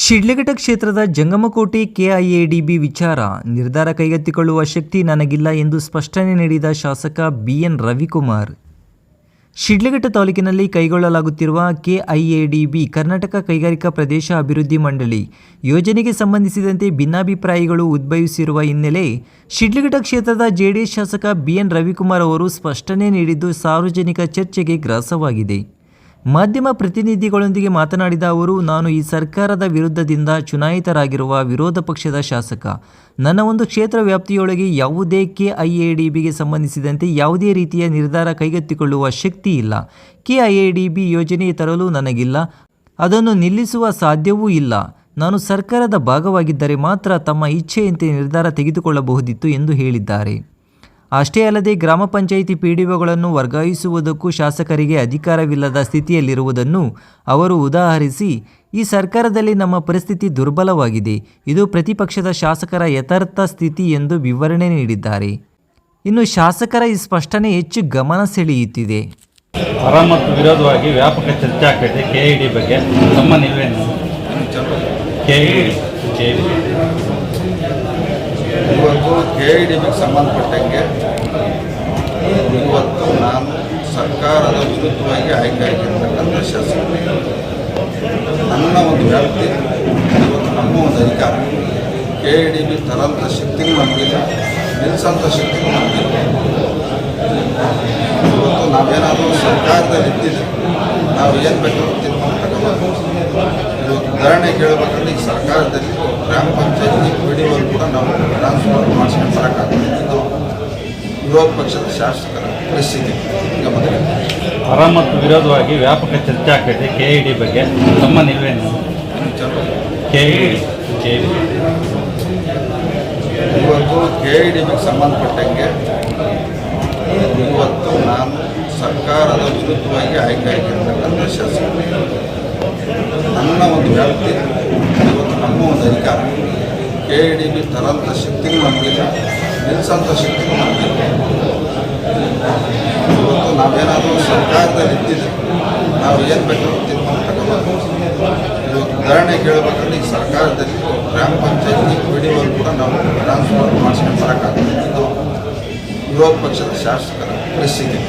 ಶಿಡ್ಲಘಟ್ಟ ಕ್ಷೇತ್ರದ ಜಂಗಮಕೋಟೆ ಕೆಐಎಡಿಬಿ ವಿಚಾರ ನಿರ್ಧಾರ ಕೈಗೆತ್ತಿಕೊಳ್ಳುವ ಶಕ್ತಿ ನನಗಿಲ್ಲ ಎಂದು ಸ್ಪಷ್ಟನೆ ನೀಡಿದ ಶಾಸಕ ಬಿಎನ್ ರವಿಕುಮಾರ್. ಶಿಡ್ಲಘಟ್ಟ ತಾಲೂಕಿನಲ್ಲಿ ಕೈಗೊಳ್ಳಲಾಗುತ್ತಿರುವ ಕೆಐಎಡಿಬಿ ಕರ್ನಾಟಕ ಕೈಗಾರಿಕಾ ಪ್ರದೇಶ ಅಭಿವೃದ್ಧಿ ಮಂಡಳಿ ಯೋಜನೆಗೆ ಸಂಬಂಧಿಸಿದಂತೆ ಭಿನ್ನಾಭಿಪ್ರಾಯಗಳು ಉದ್ಭವಿಸಿರುವ ಹಿನ್ನೆಲೆ ಶಿಡ್ಲಘಟ್ಟ ಕ್ಷೇತ್ರದ ಜೆಡಿಎಸ್ ಶಾಸಕ ಬಿಎನ್ ರವಿಕುಮಾರ್ ಅವರು ಸ್ಪಷ್ಟನೆ ನೀಡಿದ್ದು ಸಾರ್ವಜನಿಕ ಚರ್ಚೆಗೆ ಗ್ರಾಸವಾಗಿದೆ. ಮಾಧ್ಯಮ ಪ್ರತಿನಿಧಿಗಳೊಂದಿಗೆ ಮಾತನಾಡಿದ ಅವರು, ನಾನು ಈ ಸರ್ಕಾರದ ವಿರುದ್ಧದಿಂದ ಚುನಾಯಿತರಾಗಿರುವ ವಿರೋಧ ಪಕ್ಷದ ಶಾಸಕ. ನನ್ನ ಒಂದು ಕ್ಷೇತ್ರ ವ್ಯಾಪ್ತಿಯೊಳಗೆ ಯಾವುದೇ ಕೆಐಎಡಿಬಿಗೆ ಸಂಬಂಧಿಸಿದಂತೆ ಯಾವುದೇ ರೀತಿಯ ನಿರ್ಧಾರ ಕೈಗೆತ್ತಿಕೊಳ್ಳುವ ಶಕ್ತಿ ಇಲ್ಲ. ಕೆಐಎಡಿಬಿ ಯೋಜನೆ ತರಲು ನನಗಿಲ್ಲ, ಅದನ್ನು ನಿಲ್ಲಿಸುವ ಸಾಧ್ಯವೂ ಇಲ್ಲ. ನಾನು ಸರ್ಕಾರದ ಭಾಗವಾಗಿದ್ದರೆ ಮಾತ್ರ ತಮ್ಮ ಇಚ್ಛೆಯಂತೆ ನಿರ್ಧಾರ ತೆಗೆದುಕೊಳ್ಳಬಹುದಿತ್ತು ಎಂದು ಹೇಳಿದ್ದಾರೆ. ಅಷ್ಟೇ ಅಲ್ಲದೆ ಗ್ರಾಮ ಪಂಚಾಯಿತಿ ಪಿಡಿಒಗಳನ್ನು ವರ್ಗಾಯಿಸುವುದಕ್ಕೂ ಶಾಸಕರಿಗೆ ಅಧಿಕಾರವಿಲ್ಲದ ಸ್ಥಿತಿಯಲ್ಲಿರುವುದನ್ನು ಅವರು ಉದಾಹರಿಸಿ, ಈ ಸರ್ಕಾರದಲ್ಲಿ ನಮ್ಮ ಪರಿಸ್ಥಿತಿ ದುರ್ಬಲವಾಗಿದೆ, ಇದು ಪ್ರತಿಪಕ್ಷದ ಶಾಸಕರ ಯಥಾರ್ಥ ಸ್ಥಿತಿ ಎಂದು ವಿವರಣೆ ನೀಡಿದ್ದಾರೆ. ಇನ್ನು ಶಾಸಕರ ಈ ಸ್ಪಷ್ಟನೆ ಹೆಚ್ಚು ಗಮನ ಸೆಳೆಯುತ್ತಿದೆ. ಪರ ಮತ್ತು ವಿರೋಧವಾಗಿ ವ್ಯಾಪಕ ಚರ್ಚೆ ಆಗ್ತೈತೆ ಕೆಐಡಿ ಬಗ್ಗೆ. ನಮ್ಮ ನಿಲುವೇನು? ಇವತ್ತು ಕೆಐಡಿಬಿಗೆ ಸಂಬಂಧಪಟ್ಟಂಗೆ ಇವತ್ತು ನಾನು ಸರ್ಕಾರದ ವಿರುದ್ಧವಾಗಿ ಆಯ್ಕೆ ಆಗಿರ್ತಕ್ಕಂಥ ಶಾಸಕ. ನನ್ನ ಒಂದು ವ್ಯಾಪ್ತಿ, ಇವತ್ತು ನಮ್ಮ ಒಂದು ಅಧಿಕಾರ. ಕೆಐಡಿಬಿ ತರಂಥ ಶಕ್ತಿಗೂ ನಮಗಿಲ್ಲ, ನಿಲ್ಲಿಸೋಂಥ ಶಕ್ತಿಗೂ ನಮಗಿಲ್ಲ. ಇವತ್ತು ನಾವೇನಾದರೂ ಸರ್ಕಾರದಲ್ಲಿ ಇದ್ದಿದ್ರೆ ನಾವು ಏನು ಬೇಕಾದ್ರೂ ತೀರ್ಮಾನ ತಗೋಬೇಕು. ಇವತ್ತು ಉದಾಹರಣೆ ಕೇಳಬೇಕಂದ್ರೆ ಈ ಸರ್ಕಾರದಲ್ಲಿ ಗ್ರಾಮ ಪಂಚಾಯತಿ ಪಿಡಿಒ ಕೂಡ ನಾವು ಟ್ರಾನ್ಸ್ಫರ್ ಮಾಡಿಸ್ಕೊಂಡು ಬರೋಕ್ಕಾಗ್ತದೆ. ಇದು ವಿರೋಧ ಪಕ್ಷದ ಶಾಸಕರ ಪರಿಸ್ಥಿತಿ. ಪರ ಮತ್ತು ವಿರೋಧವಾಗಿ ವ್ಯಾಪಕ ಚರ್ಚೆ ಆಗ್ತೈತೆ ಕೆಐಡಿ ಬಗ್ಗೆ. ನಮ್ಮ ನಿಲುವೇನು? ಇವತ್ತು ಕೆಐಡಿಬಿಗೆ ಸಂಬಂಧಪಟ್ಟಂಗೆ ಇವತ್ತು ನಾನು ಸರ್ಕಾರದ ವಿರುದ್ಧವಾಗಿ ಆಯ್ಕೆ ಆಗಿರ್ತಕ್ಕಂಥ ಶಾಸಕ. ನನ್ನ ಒಂದು ವ್ಯಾಪ್ತಿ, ಇವತ್ತು ನಮ್ಮ ಒಂದು ಅಧಿಕಾರ. ಕೆಐಡಿಬಿ ತರಂಥ ಶಕ್ತಿಗೂ ನಮಗಿಲ್ಲ, ನಿಲ್ಲಿಸೋಂಥ ಶಕ್ತಿಗೂ ನಮಗಿಲ್ಲ. ಇವತ್ತು ನಾವೇನಾದರೂ ಸರ್ಕಾರದಲ್ಲಿ ಇದ್ದಿದ್ರೆ ನಾವು ಏನು ಬೇಕಾದ್ರೂ ತೀರ್ಮಾನ ತಗೋಬೇಕು. ಇವತ್ತು ಉದಾಹರಣೆ ಕೇಳಬೇಕಂದ್ರೆ ಈ ಸರ್ಕಾರದಲ್ಲಿ ಗ್ರಾಮ ಪಂಚಾಯತಿ ಪಿಡಿಒ ಕೂಡ ನಾವು ಟ್ರಾನ್ಸ್ಫರ್ ಮಾಡಿಸ್ಕೊಂಡು ಬರೋಕ್ಕಾಗ್ತದೆ. ಇದು ವಿರೋಧ ಪಕ್ಷದ ಶಾಸಕರ ಪರಿಸ್ಥಿತಿ.